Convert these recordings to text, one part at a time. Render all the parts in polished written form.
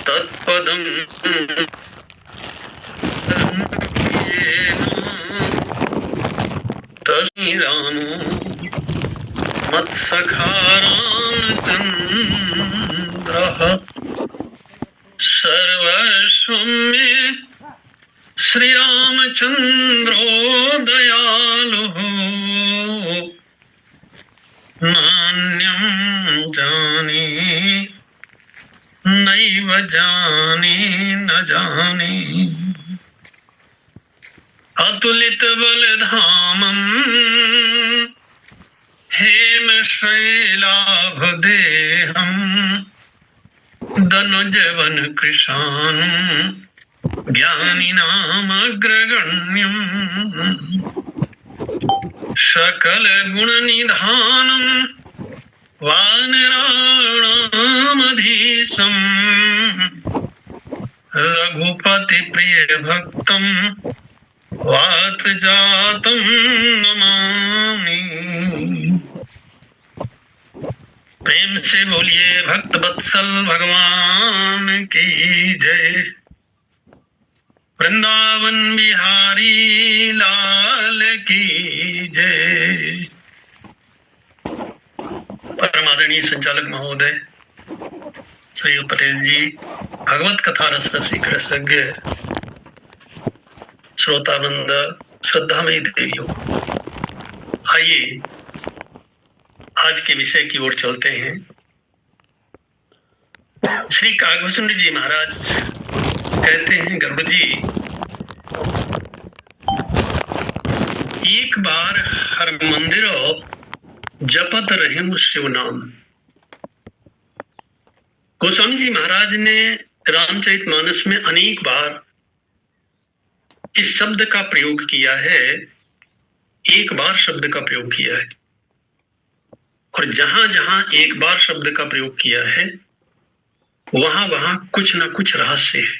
तत्पदं तस्मै रामो मत्सखा रामचन्द्रः सर्वस्वं मे श्रीरामचन्द्रो दयालुः नान्यं जाने नैव जाने न जाने अतुलित बलधामं हेम शैलाभदेहं दनुजवन कृशानं ज्ञानिनामग्रगण्यम् सकल गुण निधानं वानराणामधीशं रघुपति प्रिय भक्तं वात जातं नमामि। प्रेम से बोलिए भक्त वत्सल भगवान की जय। वृंदावन बिहारी लाल की जय। परम आदरणीय संचालक महोदय श्री पटेल जी, भगवत कथा रस रसिक रसज्ञ श्रोतावृंद, श्रद्धामयी देवियों, आइए आज के विषय की ओर चलते हैं। श्री कागभूषण जी महाराज कहते हैं, गरुड़ जी, एक बार हर मंदिर जपत रहे शिव नाम। गोस्वामी जी महाराज ने रामचरितमानस में अनेक बार इस शब्द का प्रयोग किया है, एक बार शब्द का प्रयोग किया है, और जहां जहां एक बार शब्द का प्रयोग किया है वहां वहां कुछ ना कुछ रहस्य है।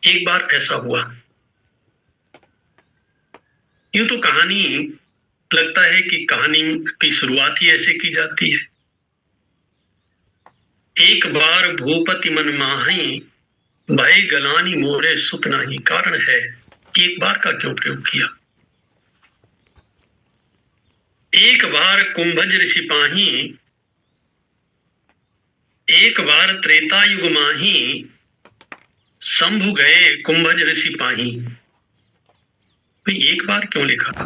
एक बार ऐसा हुआ, यूं तो कहानी लगता है कि कहानी की शुरुआत ही ऐसे की जाती है। एक बार भूपति मन माही भय गलानी मोरे सुत नाही। कारण है कि एक बार का क्यों प्रयोग किया। एक बार कुंभज ऋषि पाही, एक बार त्रेता युग माही, शंभु गए कुंभज ऋषि पाही। तो एक बार क्यों लिखा था?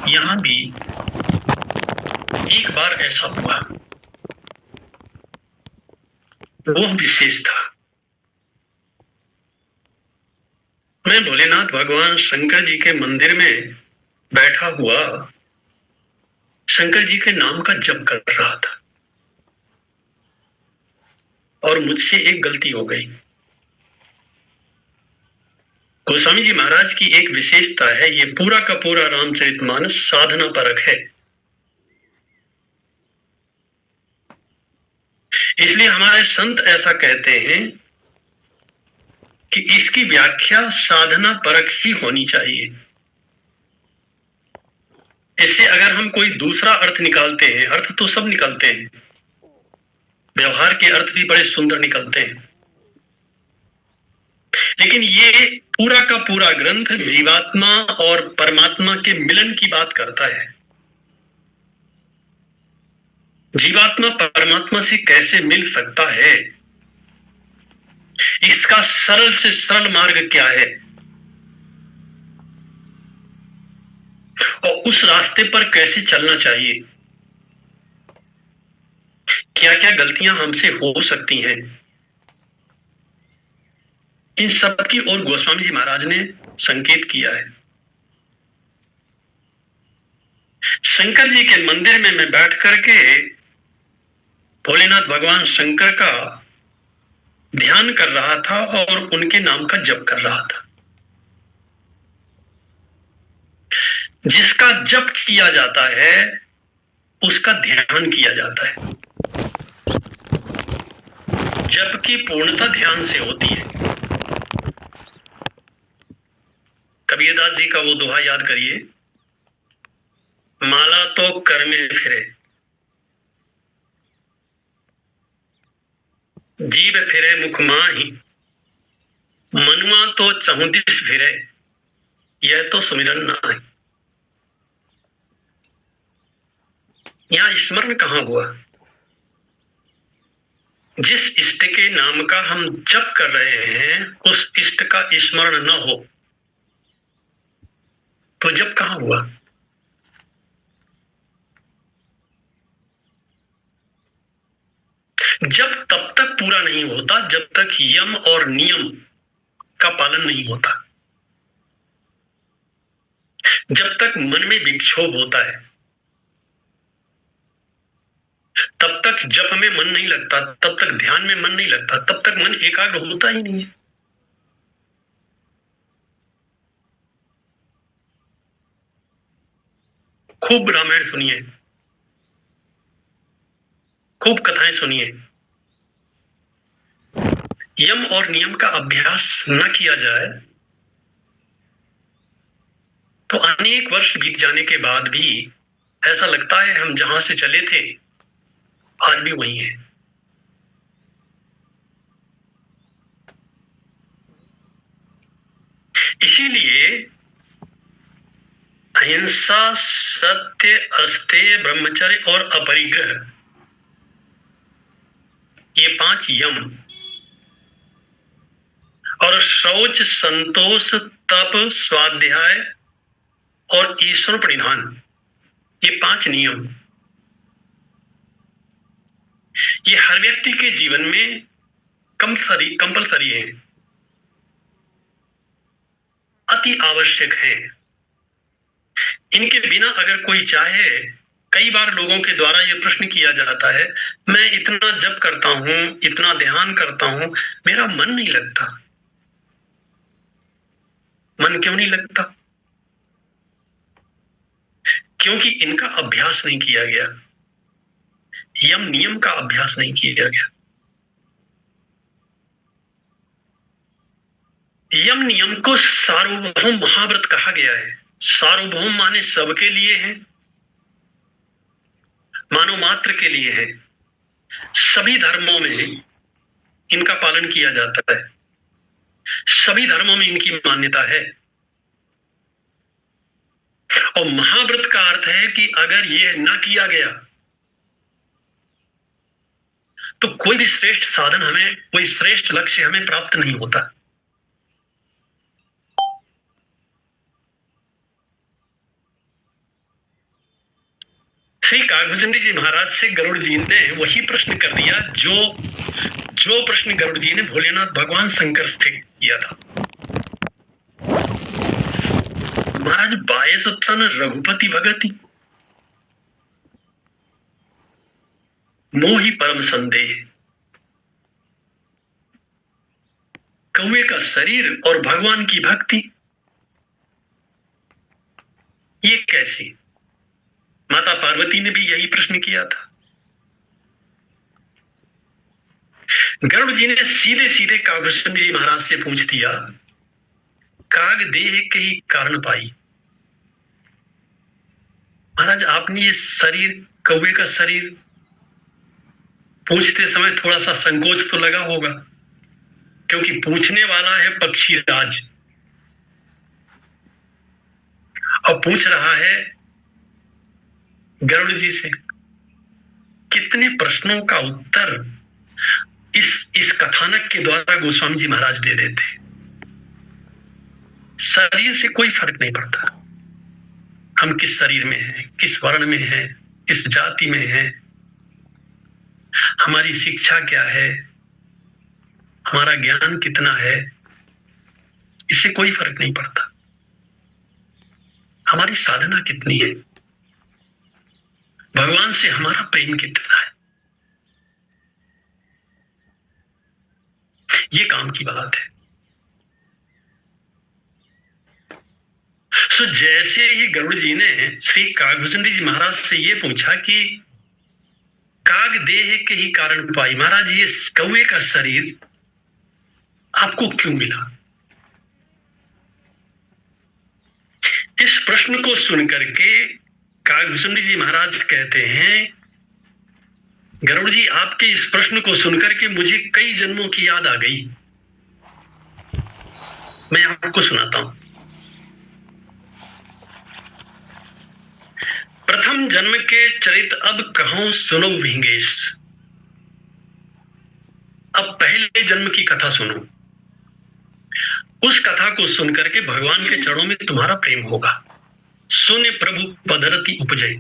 यहां भी एक बार ऐसा हुआ, वह विशेष था। मैं भोलेनाथ भगवान शंकर जी के मंदिर में बैठा हुआ शंकर जी के नाम का जप कर रहा था और मुझसे एक गलती हो गई। गोस्वामी जी महाराज की एक विशेषता है, ये पूरा का पूरा रामचरितमानस साधना परक है। इसलिए हमारे संत ऐसा कहते हैं कि इसकी व्याख्या साधना परक ही होनी चाहिए। इससे अगर हम कोई दूसरा अर्थ निकालते हैं, अर्थ तो सब निकलते हैं, व्यवहार के अर्थ भी बड़े सुंदर निकलते हैं, लेकिन ये पूरा का पूरा ग्रंथ जीवात्मा और परमात्मा के मिलन की बात करता है। जीवात्मा परमात्मा से कैसे मिल सकता है, इसका सरल से सरल मार्ग क्या है, और उस रास्ते पर कैसे चलना चाहिए, क्या क्या गलतियां हमसे हो सकती हैं, इन सब की ओर गोस्वामी जी महाराज ने संकेत किया है। शंकर जी के मंदिर में मैं बैठ करके भोलेनाथ भगवान शंकर का ध्यान कर रहा था और उनके नाम का जप कर रहा था। जिसका जप किया जाता है उसका ध्यान किया जाता है। जप की पूर्णता ध्यान से होती है। कबीरदास जी का वो दोहा याद करिए, माला तो कर में फिरे, जीव फिरे मुख माही, मनुआ तो चहुदिस फिरे, यह तो सुमिरन नाहि। यहाँ स्मरण कहाँ हुआ? जिस इष्ट के नाम का हम जप कर रहे हैं उस इष्ट का स्मरण न हो तो जप कहाँ हुआ? जब तब तक पूरा नहीं होता जब तक यम और नियम का पालन नहीं होता, जब तक मन में विक्षोभ होता है तब तक जप में मन नहीं लगता, तब तक ध्यान में मन नहीं लगता, तब तक मन एकाग्र होता ही नहीं है। खूब रामायण सुनिए, खूब कथाएं सुनिए। यम और नियम का अभ्यास न किया जाए तो अनेक वर्ष बीत जाने के बाद भी ऐसा लगता है हम जहां से चले थे आज भी वही है। इसीलिए अहिंसा, सत्य, अस्तेय, ब्रह्मचर्य और अपरिग्रह, ये 5 यम, और शौच, संतोष, तप, स्वाध्याय और ईश्वर प्रणिधान, ये 5 नियम, ये हर व्यक्ति के जीवन में कंपलसरी है, अति आवश्यक है। इनके बिना अगर कोई चाहे, कई बार लोगों के द्वारा यह प्रश्न किया जाता है, मैं इतना जप करता हूं, इतना ध्यान करता हूं, मेरा मन नहीं लगता। मन क्यों नहीं लगता? क्योंकि इनका अभ्यास नहीं किया गया, यम नियम का अभ्यास नहीं किया गया। यम नियम को सार्वभौम महाव्रत कहा गया है। सार्वभौम माने सबके लिए है, मानव मात्र के लिए है। सभी धर्मों में इनका पालन किया जाता है, सभी धर्मों में इनकी मान्यता है। और महाव्रत का अर्थ है कि अगर यह ना किया गया तो कोई भी श्रेष्ठ साधन हमें, कोई श्रेष्ठ लक्ष्य हमें प्राप्त नहीं होता। श्री कागभूषण जी महाराज से गरुड़ जी ने वही प्रश्न कर दिया जो प्रश्न गरुड़ जी ने भोलेनाथ भगवान शंकर से किया था। महाराज बाय सत्तन रघुपति भगति, मोहि परम संदेह। कौवे का शरीर और भगवान की भक्ति, ये कैसी? माता पार्वती ने भी यही प्रश्न किया था। गरुड़ जी ने सीधे सीधे कागभूषण जी महाराज से पूछ दिया, काग देह के ही कारण पाई। महाराज आपने ये शरीर, कौवे का शरीर, पूछते समय थोड़ा सा संकोच तो लगा होगा, क्योंकि पूछने वाला है पक्षी राज और पूछ रहा है गरुड़ जी से। कितने प्रश्नों का उत्तर इस कथानक के द्वारा गोस्वामी जी महाराज दे देते। शरीर से कोई फर्क नहीं पड़ता, हम किस शरीर में हैं, किस वर्ण में हैं, किस जाति में हैं, हमारी शिक्षा क्या है, हमारा ज्ञान कितना है, इससे कोई फर्क नहीं पड़ता। हमारी साधना कितनी है, भगवान से हमारा प्रेम कितना है, ये काम की बात है। सो जैसे ही गरुड़ जी ने श्री कागभूषण जी महाराज से ये पूछा कि काग देह के ही कारण पाई, महाराज ये कौवे का शरीर आपको क्यों मिला? इस प्रश्न को सुनकर के कागभूषण जी महाराज कहते हैं, गरुड़ जी, आपके इस प्रश्न को सुनकर के मुझे कई जन्मों की याद आ गई। मैं आपको सुनाता हूं। प्रथम जन्म के चरित अब कहूं सुनो विंगेश। अब पहले जन्म की कथा सुनो। उस कथा को सुनकर के भगवान के चरणों में तुम्हारा प्रेम होगा। सुने प्रभु पदरति उपजे।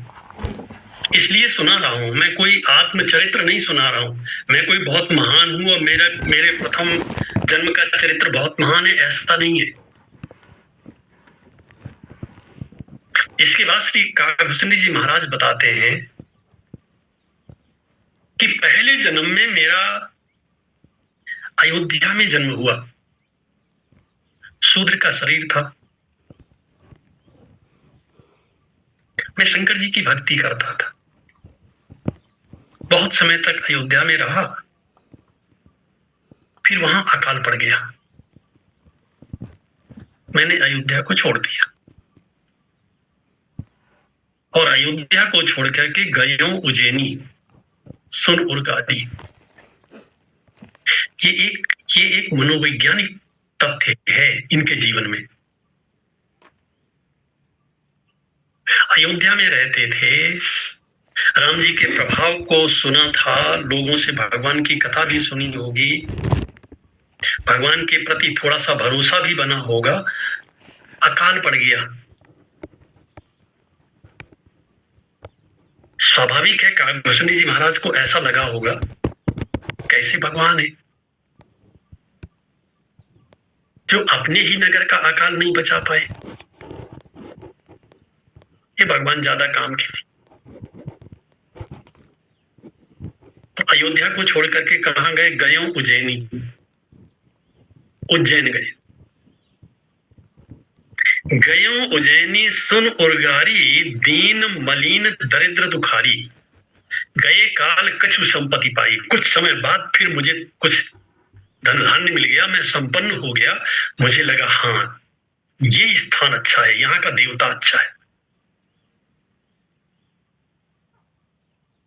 इसलिए सुना रहा हूं, मैं कोई आत्मचरित्र नहीं सुना रहा हूं। मैं कोई बहुत महान हूं और मेरे प्रथम जन्म का चरित्र बहुत महान है, ऐसा नहीं है। इसके बाद श्री काकभूषणी जी महाराज बताते हैं कि पहले जन्म में मेरा अयोध्या में जन्म हुआ। शूद्र का शरीर था। मैं शंकर जी की भक्ति करता था। बहुत समय तक अयोध्या में रहा, फिर वहां अकाल पड़ गया। मैंने अयोध्या को छोड़ दिया और अयोध्या को छोड़ करके गयो उज्जैनी, सुन उर्गादी। ये एक मनोवैज्ञानिक तथ्य है इनके जीवन में। अयोध्या में रहते थे, राम जी के प्रभाव को सुना था, लोगों से भगवान की कथा भी सुनी होगी, भगवान के प्रति थोड़ा सा भरोसा भी बना होगा। अकाल पड़ गया। स्वाभाविक है काकभूषणी जी महाराज को ऐसा लगा होगा, कैसे भगवान है जो अपने ही नगर का अकाल नहीं बचा पाए। ये भगवान ज्यादा काम के नहीं। तो अयोध्या को छोड़ करके कहां गए? गयो उज्जैनी, उज्जैन गए। गयो उज्जैनी सुन उर्गारी, दीन मलिन दरिद्र दुखारी। गए काल कछु संपत्ति पाई। कुछ समय बाद फिर मुझे कुछ धन धान्य मिल गया, मैं संपन्न हो गया। मुझे लगा हाँ, ये स्थान अच्छा है, यहाँ का देवता अच्छा है।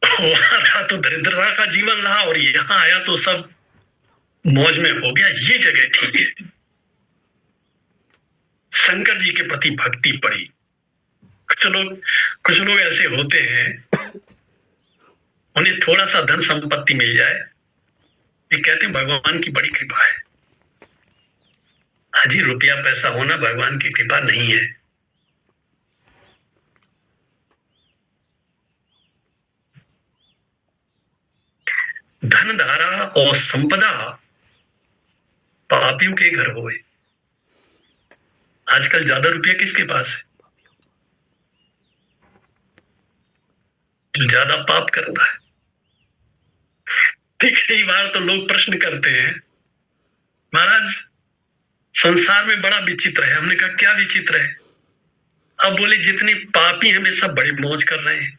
वहां था तो दरिद्रता का जीवन रहा और यहाँ आया तो सब मौज में हो गया। ये जगह ठीक है। शंकर जी के प्रति भक्ति पड़ी। कुछ लोग ऐसे होते हैं, उन्हें थोड़ा सा धन संपत्ति मिल जाए, ये कहते हैं भगवान की बड़ी कृपा है। हाजी, रुपया पैसा होना भगवान की कृपा नहीं है। धन धारा और संपदा पापियों के घर होए। आजकल ज्यादा रुपया किसके पास है? जो ज्यादा पाप करता है। कई बार तो लोग प्रश्न करते हैं, महाराज संसार में बड़ा विचित्र है। हमने कहा क्या विचित्र है? अब बोले जितने पापी हैं वे सब बड़ी मौज कर रहे हैं।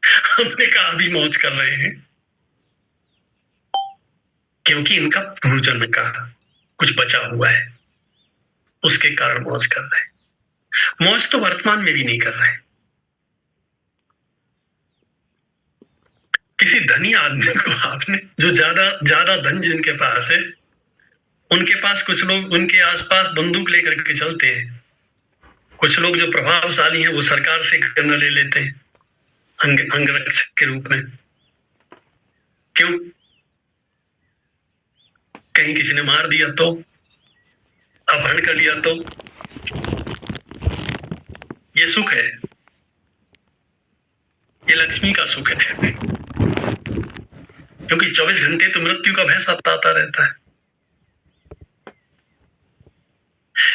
हमने कहा अभी मौज कर रहे हैं क्योंकि इनका पूर्वजन्म का कुछ बचा हुआ है, उसके कारण मौज कर रहे हैं। मौज तो वर्तमान में भी नहीं कर रहे हैं। किसी धनी आदमी को आपने, जो ज्यादा धन जिनके पास है, उनके पास कुछ लोग उनके आसपास बंदूक लेकर के चलते हैं। कुछ लोग जो प्रभावशाली हैं वो सरकार से गन ले लेते हैं अंगरक्षक के रूप में। क्यों? कहीं किसी ने मार दिया तो, अपहरण कर लिया तो। ये सुख है, ये लक्ष्मी का सुख है, क्योंकि 24 घंटे तो मृत्यु का भय सताता रहता है।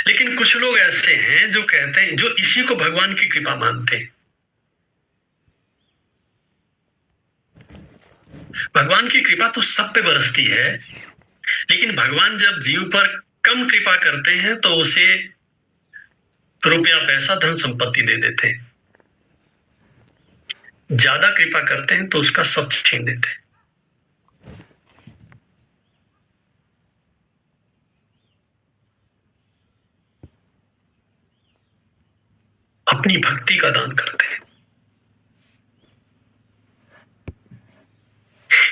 लेकिन कुछ लोग ऐसे हैं जो कहते हैं, जो इसी को भगवान की कृपा मानते हैं। भगवान की कृपा तो सब पे बरसती है, लेकिन भगवान जब जीव पर कम कृपा करते हैं तो उसे रुपया पैसा धन संपत्ति दे देते हैं। ज्यादा कृपा करते हैं तो उसका सब छीन देते हैं। अपनी भक्ति का दान करते हैं।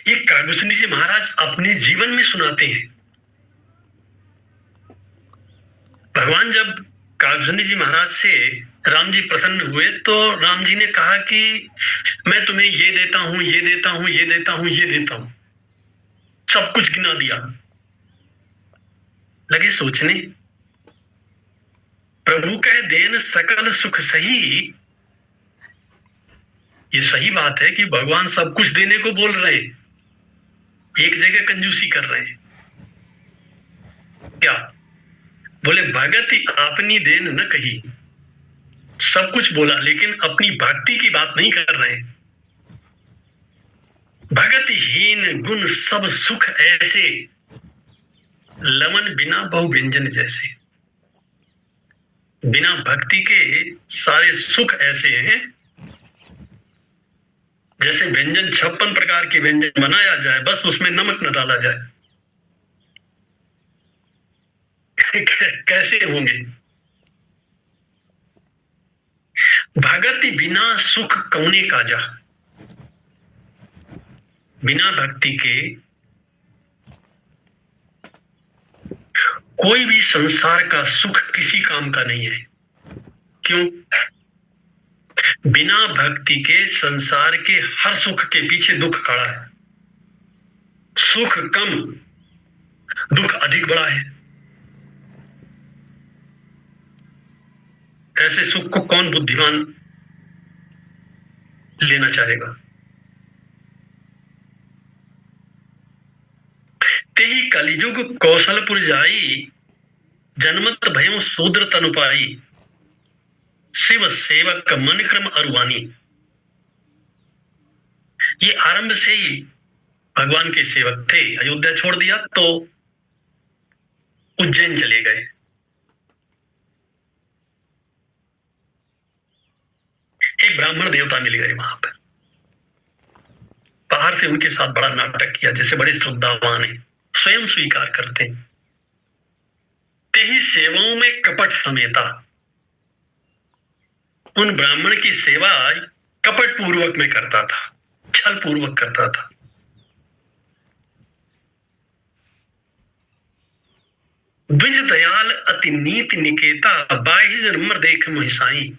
ये कागभूषणी जी महाराज अपने जीवन में सुनाते हैं। भगवान जब कागभूषणी जी महाराज से राम जी प्रसन्न हुए तो राम जी ने कहा कि मैं तुम्हें ये देता हूं, ये देता हूं, ये देता हूं, ये देता हूं, सब कुछ गिना दिया। लगे सोचने, प्रभु कह देन सकल सुख सही। ये सही बात है कि भगवान सब कुछ देने को बोल रहे हैं, एक जगह कंजूसी कर रहे हैं। क्या बोले? भगति अपनी देन न कही। सब कुछ बोला लेकिन अपनी भक्ति की बात नहीं कर रहे। भगतिहीन गुण सब सुख ऐसे, लवन बिना बहु व्यंजन जैसे। बिना भक्ति के सारे सुख ऐसे हैं जैसे व्यंजन 56 प्रकार के व्यंजन बनाया जाए, बस उसमें नमक न डाला जाए। कैसे होंगे? भगति बिना सुख कौने काजा। बिना भक्ति के कोई भी संसार का सुख किसी काम का नहीं है। क्यों? बिना भक्ति के संसार के हर सुख के पीछे दुख खड़ा है। सुख कम, दुख अधिक बड़ा है। ऐसे सुख को कौन बुद्धिमान लेना चाहेगा? तेहि कलिजुग कौशलपुर जाई, जन्मत भयम शूद्र तनु पाई। शिव सेवक मन क्रम अरुवानी। ये आरंभ से ही भगवान के सेवक थे। अयोध्या छोड़ दिया तो उज्जैन चले गए। एक ब्राह्मण देवता मिल गए वहां पर। बाहर से उनके साथ बड़ा नाटक किया, जैसे बड़े श्रद्धावान है, स्वयं स्वीकार करते हैं। तेहि सेवाओं में कपट समेता। उन ब्राह्मण की सेवा कपट पूर्वक में करता था, छल पूर्वक करता था। द्विज दयाल अति नीति निकेता, बाहिज नम्र देख महिसाई।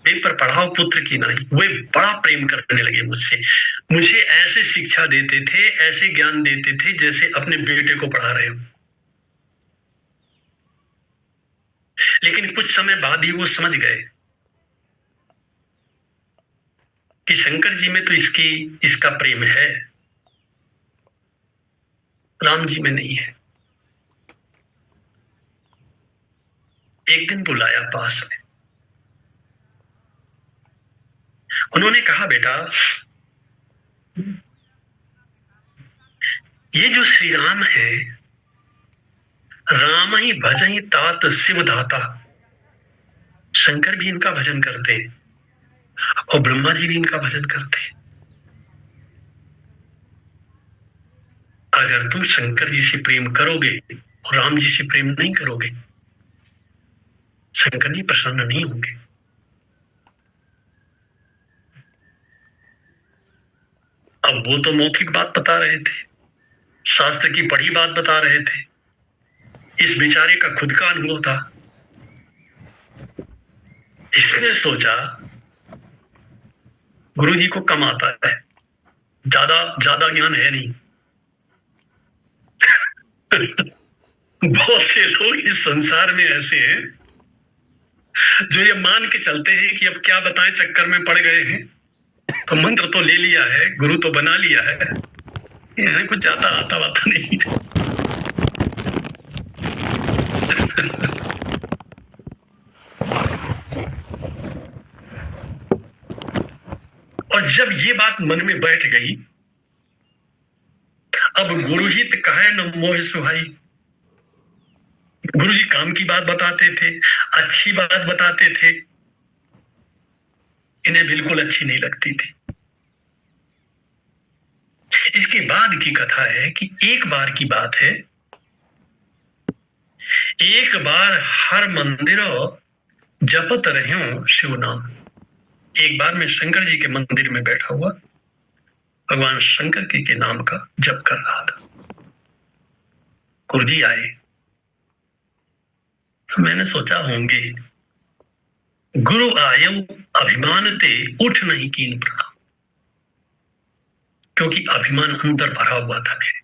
वे पर पढ़ाओ पुत्र की नहीं। वे बड़ा प्रेम करने लगे मुझसे। मुझे ऐसे शिक्षा देते थे, ऐसे ज्ञान देते थे जैसे अपने बेटे को पढ़ा रहे हो। लेकिन कुछ समय बाद ही वो समझ गए कि शंकर जी में तो इसका प्रेम है, राम जी में नहीं है। एक दिन बुलाया पास में। उन्होंने कहा, बेटा ये जो श्री राम है, राम ही भजहि तात शिव दाता। शंकर भी इनका भजन करते हैं और ब्रह्मा जी भी इनका भजन करते हैं। अगर तुम शंकर जी से प्रेम करोगे और राम जी से प्रेम नहीं करोगे, शंकर जी प्रसन्न नहीं होंगे। अब वो तो मौखिक बात बता रहे थे, शास्त्र की पढ़ी बात बता रहे थे। इस बेचारे का खुद का अनुभव था। इसने सोचा गुरु जी को कम आता है, ज्यादा ज्ञान है नहीं। बहुत से लोग इस संसार में ऐसे हैं जो ये मान के चलते हैं कि अब क्या बताएं, चक्कर में पड़ गए हैं। तो मंत्र तो ले लिया है, गुरु तो बना लिया है, इन्हें कुछ ज्यादा आता वाता नहीं है। और जब ये बात मन में बैठ गई, अब गुरु हित कहे न मोह सुहाई। गुरु जी काम की बात बताते थे, अच्छी बात बताते थे, इन्हें बिल्कुल अच्छी नहीं लगती थी। इसके बाद की कथा है कि एक बार की बात है, एक बार हर मंदिर जपत रहे शिव नाम। एक बार मैं शंकर जी के मंदिर में बैठा हुआ, भगवान शंकर के नाम का जप कर रहा था। गुरुजी आए, तो मैंने सोचा होंगे गुरु आयु अभिमान ते उठ नहीं कीन प्रणाम, क्योंकि अभिमान अंदर भरा हुआ था मेरे।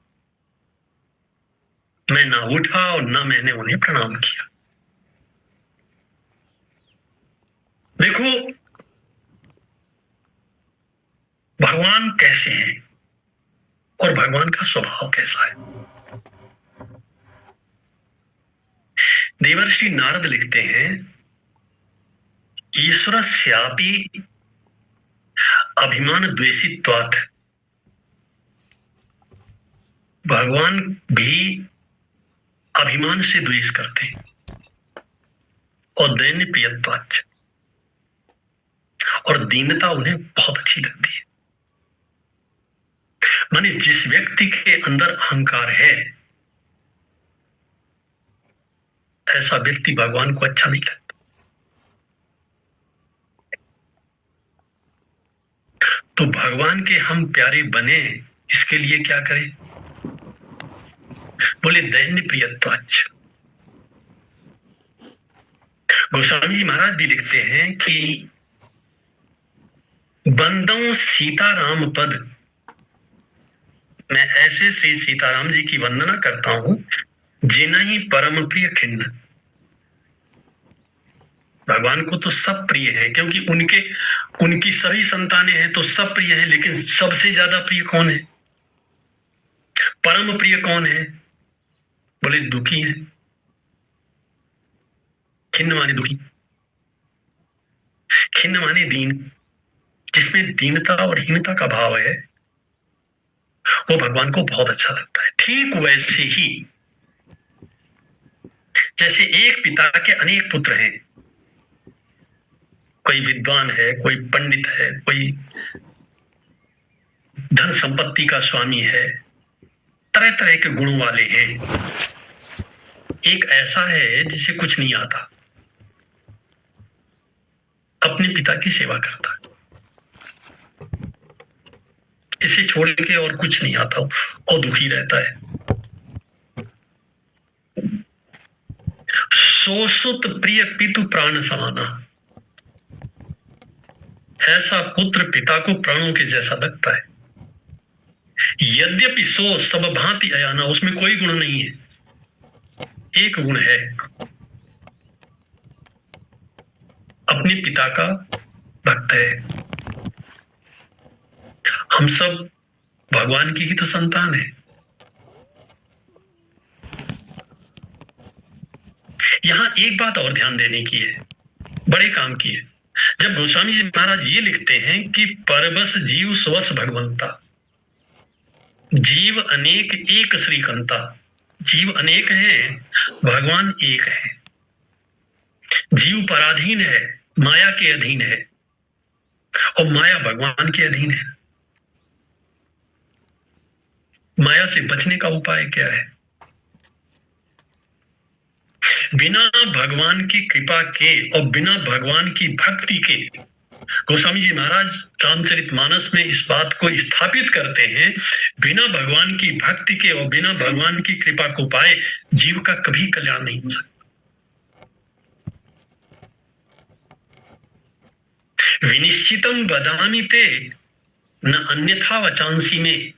मैं ना उठा और ना मैंने उन्हें प्रणाम किया। देखो भगवान कैसे हैं और भगवान का स्वभाव कैसा है। देवर्षि नारद लिखते हैं, ईश्वर स्यापी अभिमान द्वेषित्वात्, भगवान भी अभिमान से द्वेष करते हैं, और दैन्य प्रियत्वाच्च, और दीनता उन्हें बहुत अच्छी लगती है। माने जिस व्यक्ति के अंदर अहंकार है, ऐसा व्यक्ति भगवान को अच्छा नहीं लगता। तो भगवान के हम प्यारे बने, इसके लिए क्या करें? बोले दैन्य प्रियत्वाच्च। गोस्वामी जी महाराज भी लिखते हैं कि बंदों सीताराम पद, मैं ऐसे श्री सीताराम जी की वंदना करता हूं जिन्हीं परम प्रिय खिन्न। भगवान को तो सब प्रिय है, क्योंकि उनकी सभी संतानें हैं तो सब प्रिय हैं, लेकिन सबसे ज्यादा प्रिय कौन है? परम प्रिय कौन है? बोले दुखी है। खिन्न माने दुखी, खिन्न माने दीन, जिसमें दीनता और हीनता का भाव है, वो भगवान को बहुत अच्छा लगता है। ठीक वैसे ही जैसे एक पिता के अनेक पुत्र हैं, कोई विद्वान है, कोई पंडित है, कोई धन संपत्ति का स्वामी है, तरह तरह के गुणों वाले हैं। एक ऐसा है जिसे कुछ नहीं आता, अपने पिता की सेवा करता है, इसे छोड़ के और कुछ नहीं आता और दुखी रहता है। सोसुत प्रिय पितु प्राण समाना, ऐसा पुत्र पिता को प्राणों के जैसा लगता है। यद्यपि सो सब भांति अयाना, उसमें कोई गुण नहीं है, एक गुण है, अपने पिता का भक्त है। हम सब भगवान की ही तो संतान है। यहां एक बात और ध्यान देने की है, बड़े काम की है। जब गोस्वामी जी महाराज ये लिखते हैं कि परबस जीव स्वस भगवंता, जीव अनेक एक श्रीकंता, जीव अनेक हैं, भगवान एक है। जीव पराधीन है, माया के अधीन है, और माया भगवान के अधीन है। माया से बचने का उपाय क्या है? बिना भगवान की कृपा के और बिना भगवान की भक्ति के, गोस्वामी जी महाराज रामचरितमानस में इस बात को स्थापित करते हैं, बिना भगवान की भक्ति के और बिना भगवान की कृपा को पाए जीव का कभी कल्याण नहीं हो सकता। विनिश्चितम वदामि ते न अन्यथा वचांसी में,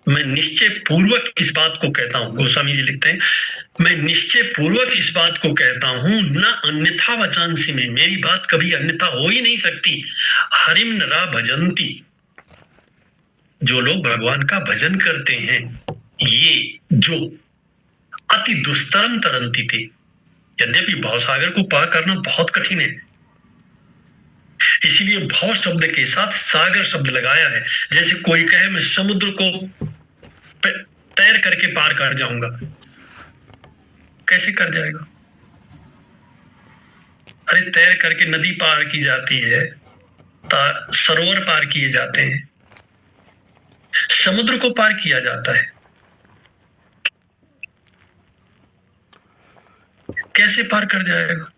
मैं निश्चय पूर्वक इस बात को कहता हूं, गोस्वामी जी लिखते हैं, मैं निश्चय पूर्वक इस बात को कहता हूं, न अन्यथा वचांसी में, मेरी बात कभी अन्यथा हो ही नहीं सकती। हरिम नरा भजंती, जो लोग भगवान का भजन करते हैं, ये जो अति दुस्तरम तरंती थे, यद्यपि भवसागर को पार करना बहुत कठिन है, इसीलिए भव शब्द के साथ सागर शब्द लगाया है। जैसे कोई कहे मैं समुद्र को तैर करके पार कर जाऊंगा, कैसे कर जाएगा? अरे तैर करके नदी पार की जाती है, सरोवर पार किए जाते हैं, समुद्र को पार किया जाता है, कैसे पार कर जाएगा?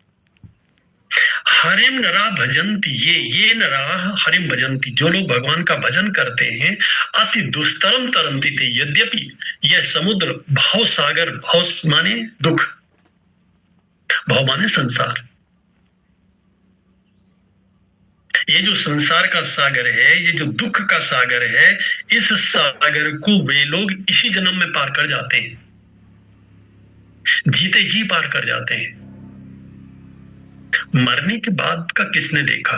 हरिम नरा भजंती, ये नरा हरिम भजंती, जो लोग भगवान का भजन करते हैं, अति दुस्तरम तरंती थे, यद्यपि यह समुद्र भाव सागर, भाव माने दुख, भाव माने संसार, ये जो संसार का सागर है, ये जो दुख का सागर है, इस सागर को वे लोग इसी जन्म में पार कर जाते हैं, जीते जी पार कर जाते हैं। मरने के बाद का किसने देखा?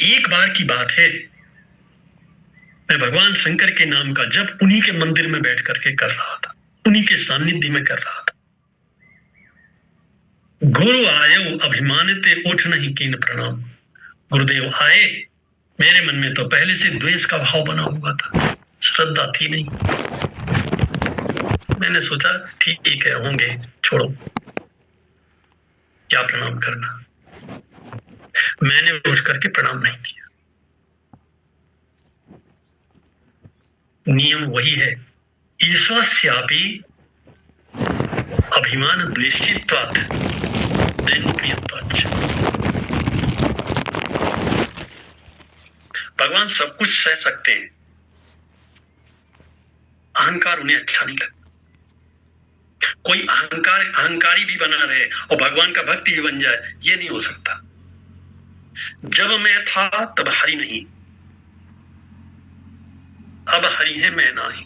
एक बार की बात है, मैं भगवान शंकर के नाम का जब उन्हीं के मंदिर में बैठ करके कर रहा था, उन्हीं के सानिध्य में कर रहा था। गुरु आयो अभिमानित उठ नहीं कीन प्रणाम, गुरुदेव आए, मेरे मन में तो पहले से द्वेष का भाव बना हुआ था, श्रद्धा थी नहीं। मैंने सोचा ठीक है, होंगे, छोड़ो, क्या प्रणाम करना। मैंने उठ करके प्रणाम नहीं किया। नियम वही है, ईश्वरस्यापि अभिमान द्वेषित्वात् दैन्यप्रियत्वाच्च। भगवान सब कुछ सह सकते हैं, अहंकार उन्हें अच्छा नहीं लगता। कोई अहंकारी भी बना रहे और भगवान का भक्ति भी बन जाए, ये नहीं हो सकता। जब मैं था तब हरि नहीं, अब हरि है मैं नहीं।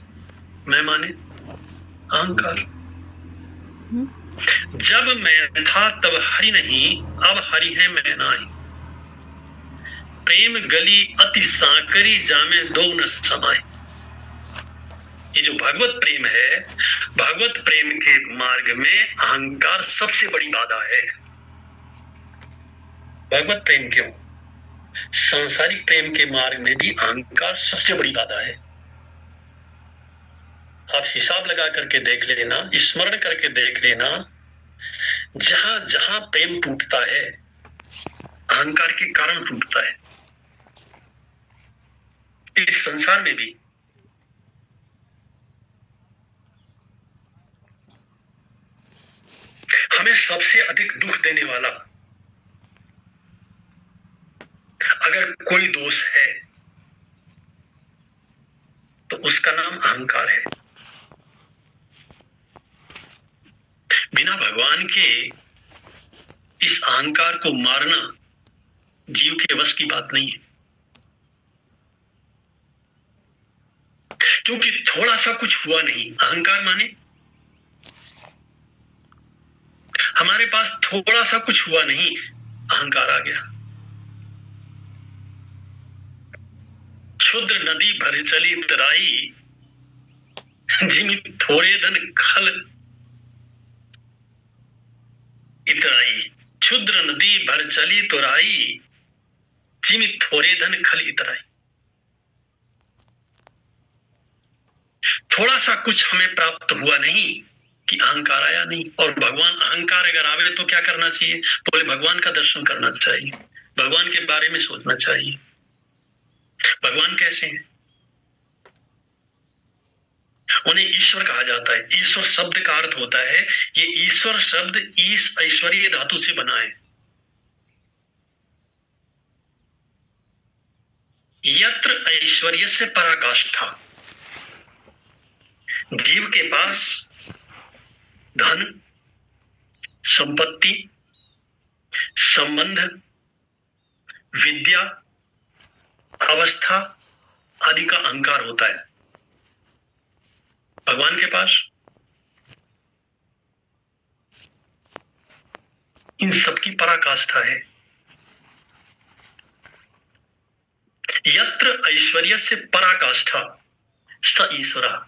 मैं माने अहंकार। जब मैं था तब हरि नहीं, अब हरि है मैं नहीं। प्रेम गली अति सांकरी, जामे दो न समाए। ये जो भगवत प्रेम है, भगवत प्रेम के मार्ग में अहंकार सबसे बड़ी बाधा है। भगवत प्रेम क्यों, सांसारिक प्रेम के मार्ग में भी अहंकार सबसे बड़ी बाधा है। आप हिसाब लगा करके देख लेना, स्मरण करके देख लेना, जहां जहां प्रेम टूटता है, अहंकार के कारण टूटता है। इस संसार में भी हमें सबसे अधिक दुख देने वाला अगर कोई दोष है तो उसका नाम अहंकार है। बिना भगवान के इस अहंकार को मारना जीव के वश की बात नहीं है, क्योंकि थोड़ा सा कुछ हुआ नहीं, अहंकार माने हमारे पास थोड़ा सा कुछ हुआ नहीं, अहंकार आ गया। क्षुद्र नदी भर चली तराई, जिमी थोड़े धन खल इतराई। क्षुद्र नदी भर चली तुराई, जिमी थोड़े धन खल इतराई। थोड़ा सा कुछ हमें प्राप्त हुआ नहीं कि अहंकार आया नहीं। और भगवान, अहंकार अगर आवे तो क्या करना चाहिए? बोले भगवान का दर्शन करना चाहिए, भगवान के बारे में सोचना चाहिए। भगवान कैसे हैं? उन्हें ईश्वर कहा जाता है। ईश्वर शब्द का अर्थ होता है, ये ईश्वर शब्द ईश ऐश्वर्य धातु से बना है। यत्र ऐश्वर्य से पराकाष्ठा। जीव के पास धन, संपत्ति, संबंध, विद्या, अवस्था आदि का अहंकार होता है। भगवान के पास इन सब की पराकाष्ठा है। यत्र ऐश्वर्य से पराकाष्ठा स ईश्वरा।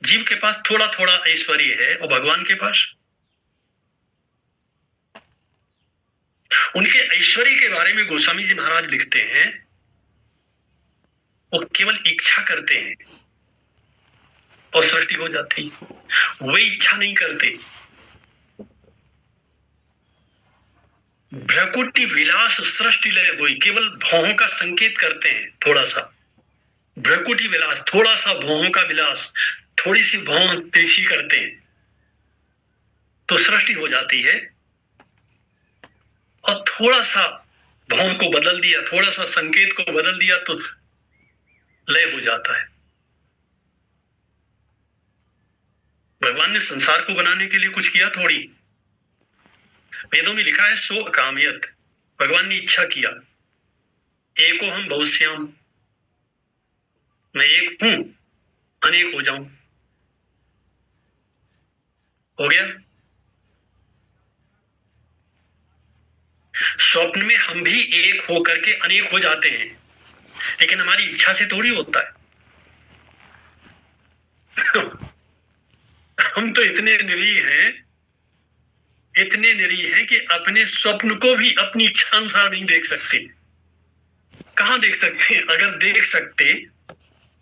जीव के पास थोड़ा थोड़ा ऐश्वर्य है और भगवान के पास, उनके ऐश्वर्य के बारे में गोस्वामी जी महाराज लिखते हैं, वो केवल इच्छा करते हैं और सृष्टि हो जाती। वे इच्छा नहीं करते। भ्रकुटी विलास सृष्टि लय हुई, केवल भौहों का संकेत करते हैं थोड़ा सा, भ्रकुटी विलास, थोड़ा सा भौहों का विलास, थोड़ी सी भौं तिरछी करते हैं तो सृष्टि हो जाती है, और थोड़ा सा भौं को बदल दिया, थोड़ा सा संकेत को बदल दिया तो लय हो जाता है। भगवान ने संसार को बनाने के लिए कुछ किया थोड़ी। वेदों में लिखा है सो अकामयत, भगवान ने इच्छा किया, एको हम बहुश्याम, मैं एक हूं अनेक हो जाऊं, हो गया। स्वप्न में हम भी एक होकर के अनेक हो जाते हैं, लेकिन हमारी इच्छा से थोड़ी होता है। हम तो इतने निरीह हैं, इतने निरीह हैं कि अपने स्वप्न को भी अपनी इच्छा अनुसार नहीं देख सकते। कहां देख सकते हैं? अगर देख सकते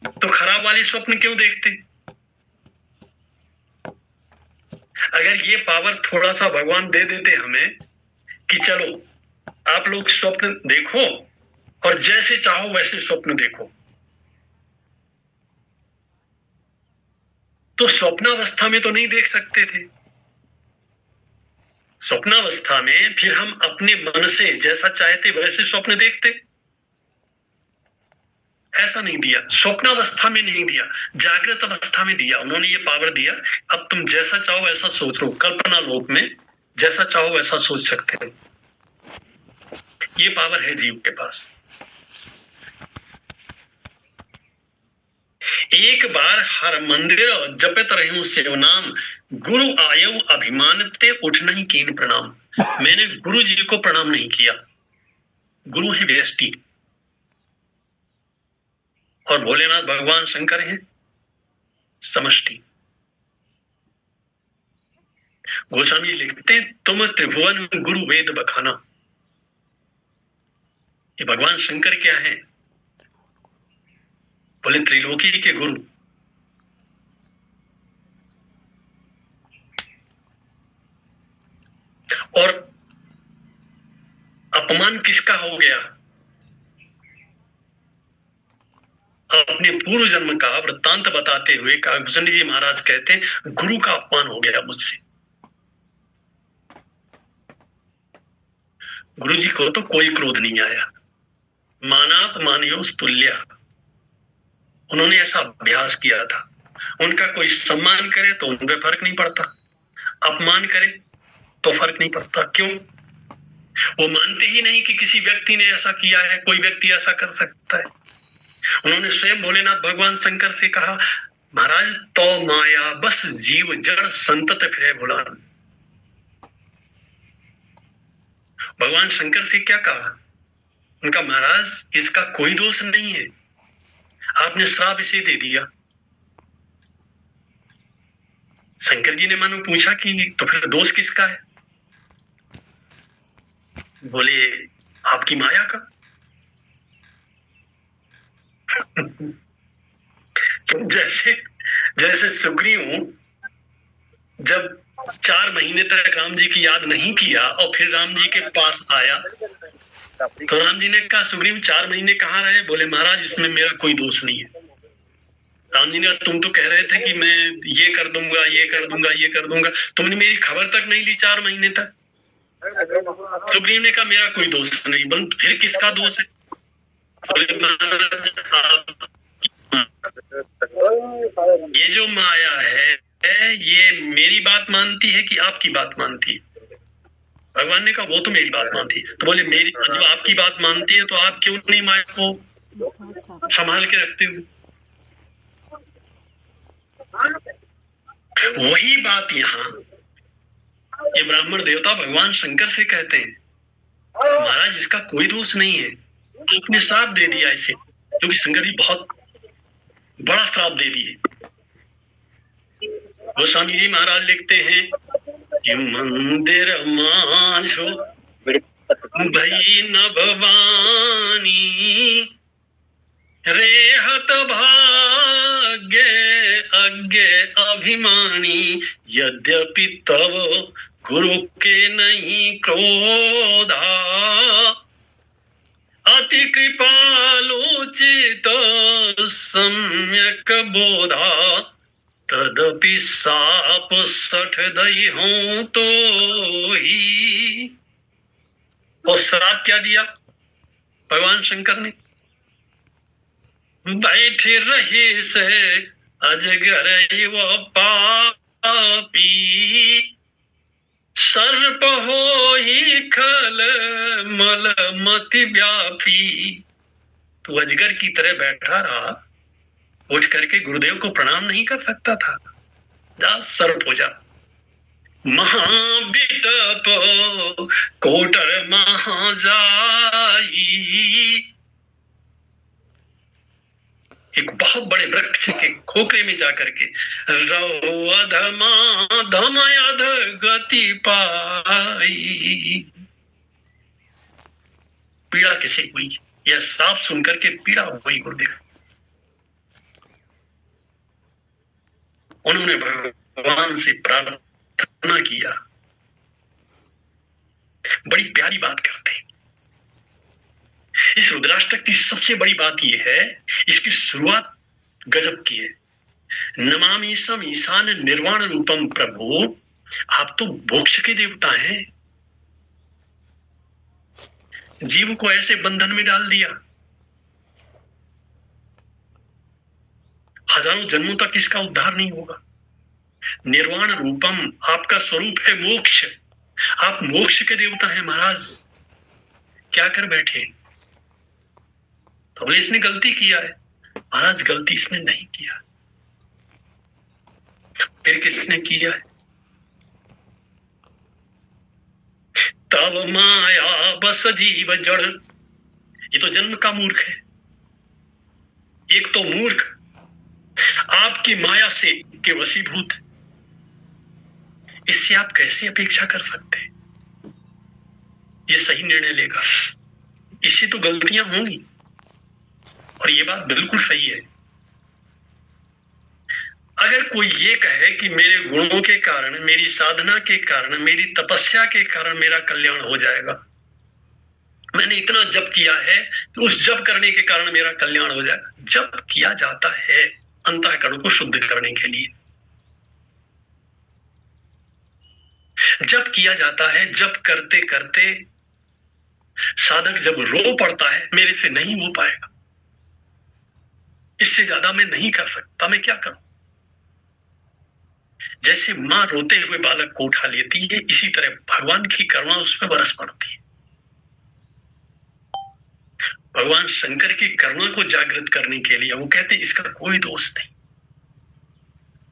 तो खराब वाले स्वप्न क्यों देखते? अगर ये पावर थोड़ा सा भगवान दे देते हमें कि चलो आप लोग स्वप्न देखो और जैसे चाहो वैसे स्वप्न देखो, तो स्वप्नावस्था में तो नहीं देख सकते थे। स्वप्नावस्था में फिर हम अपने मन से जैसा चाहते वैसे स्वप्न देखते। ऐसा नहीं दिया, स्वप्नावस्था में नहीं दिया, जागृत अवस्था में दिया। उन्होंने ये पावर दिया, अब तुम जैसा चाहो वैसा सोच लो, कल्पना लोक में जैसा चाहो वैसा सोच सकते हो। ये पावर है जीव के पास। एक बार हर मंदिर जपत रहूं शिव नाम, गुरु आयु अभिमानते उठ नहीं कीन प्रणाम। मैंने गुरु जी को प्रणाम नहीं किया, गुरु है व्यष्टि और भोलेनाथ भगवान शंकर हैं समष्टि। गोस्वामी लिखते हैं तुम त्रिभुवन गुरु वेद बखाना। ये भगवान शंकर क्या है? बोले त्रिलोकी के गुरु। और अपमान किसका हो गया? अपने पूर्व जन्म का वृत्तांत बताते हुए कागभूषण जी महाराज कहते हैं गुरु का अपमान हो गया मुझसे। गुरु जी को तो कोई क्रोध नहीं आया, मानात मानयोस तुल्य। उन्होंने ऐसा अभ्यास किया था, उनका कोई सम्मान करे तो उन पर फर्क नहीं पड़ता, अपमान करे तो फर्क नहीं पड़ता। क्यों? वो मानते ही नहीं कि किसी व्यक्ति ने ऐसा किया है, कोई व्यक्ति ऐसा कर सकता है। उन्होंने स्वयं भोलेनाथ भगवान शंकर से कहा महाराज तो माया बस जीव जड़ संतत फिरे भुलान। भगवान शंकर से क्या कहा? उनका महाराज इसका कोई दोष नहीं है, आपने श्राप इसे दे दिया। शंकर जी ने मानो पूछा कि तो फिर दोष किसका है? बोले आपकी माया का। तो जैसे जैसे सुग्रीव जब 4 महीने तक राम जी की याद नहीं किया और फिर राम जी के पास आया तो राम जी ने कहा सुग्रीव 4 महीने कहाँ रहे? बोले महाराज इसमें मेरा कोई दोष नहीं है। राम जी ने तुम तो कह रहे थे कि मैं ये कर दूंगा, ये कर दूंगा, ये कर दूंगा, तुमने मेरी खबर तक नहीं ली 4 महीने तक। सुग्रीव ने कहा मेरा कोई दोष नहीं। बोल फिर किसका दोष है? ये जो माया है ये मेरी बात मानती है कि आपकी बात मानती है? भगवान ने कहा वो तो मेरी बात मानती है। तो बोले मेरी जो आपकी बात मानती है तो आप क्यों नहीं माया को संभाल के रखते हो? वही बात यहाँ ये ब्राह्मण देवता भगवान शंकर से कहते हैं महाराज इसका कोई दोष नहीं है, आपने श्राप दे दिया इसे, क्योंकि शंकर जी बहुत बड़ा श्राप दे दिए। गोस्वामी जी महाराज लिखते हैं कि मंदिर मांझो भई न भवानी, रेहत भाग्य अज्ञ अभिमानी, यद्यपि तव गुरु के नहीं क्रोधा। अति कृपालोचित सम्यक बोधा, तदपि साप सठ दई हूं तो ही। और श्राप क्या दिया भगवान शंकर ने? बैठे रहे से अजगर वो पापी, सर्प हो ही खल मल मति व्यापी। तू अजगर की तरह बैठा रहा, उठ करके गुरुदेव को प्रणाम नहीं कर सकता था? जा सर्प हो जा। महावितप कोटर महाजाई, एक बहुत बड़े वृक्ष के खोखले में जाकर के रहो अधमा धमयध गति पाई। पीड़ा किसे हुई? यह साफ सुनकर के पीड़ा हुई गुरुदेव। उन्होंने भगवान से प्रार्थना किया। बड़ी प्यारी बात करते हैं। इस रुद्राष्टक की सबसे बड़ी बात यह है, इसकी शुरुआत गजब की है। नमामीसम ईशान निर्वाण रूपम प्रभु, आप तो मोक्ष के देवता हैं। जीव को ऐसे बंधन में डाल दिया, हजारों जन्मों तक इसका उद्धार नहीं होगा। निर्वाण रूपम, आपका स्वरूप है मोक्ष, आप मोक्ष के देवता हैं महाराज, क्या कर बैठे? तो बोले इसने गलती किया है। महाराज गलती इसने नहीं किया, फिर किसने किया है? तब माया बस जीव जड़, ये तो जन्म का मूर्ख है। एक तो मूर्ख आपकी माया से के वशीभूत, इससे आप कैसे अपेक्षा कर सकते हैं ये सही निर्णय लेगा? इससे तो गलतियां होंगी, और ये बात बिल्कुल सही है। अगर कोई ये कहे कि मेरे गुणों के कारण, मेरी साधना के कारण, मेरी तपस्या के कारण मेरा कल्याण हो जाएगा, मैंने इतना जप किया है कि उस जप करने के कारण मेरा कल्याण हो जाएगा। जप किया जाता है अंतःकरण को शुद्ध करने के लिए, जप किया जाता है। जप करते करते साधक जब रो पड़ता है, मेरे से नहीं हो पाएगा, इससे ज्यादा मैं नहीं कर सकता, मैं क्या करूं? जैसे मां रोते हुए बालक को उठा लेती है, इसी तरह भगवान की करुणा उस पर बरस पड़ती है। भगवान शंकर की करुणा को जागृत करने के लिए वो कहते हैं इसका कोई दोष नहीं।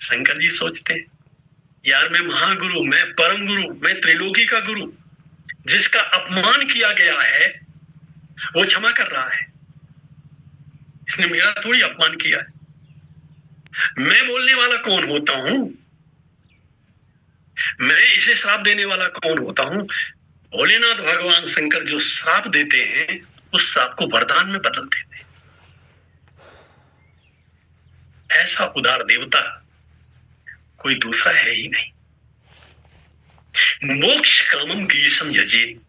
शंकर जी सोचते हैं यार मैं महागुरु, मैं परम गुरु, मैं त्रिलोकी का गुरु, जिसका अपमान किया गया है वो क्षमा कर रहा है, इसने मेरा थोड़ी अपमान किया है। मैं बोलने वाला कौन होता हूं? मैं इसे श्राप देने वाला कौन होता हूं? भोलेनाथ भगवान शंकर जो श्राप देते हैं उस श्राप को वरदान में बदल देते हैं। ऐसा उदार देवता कोई दूसरा है ही नहीं। मोक्ष कामम गीसम यजेत,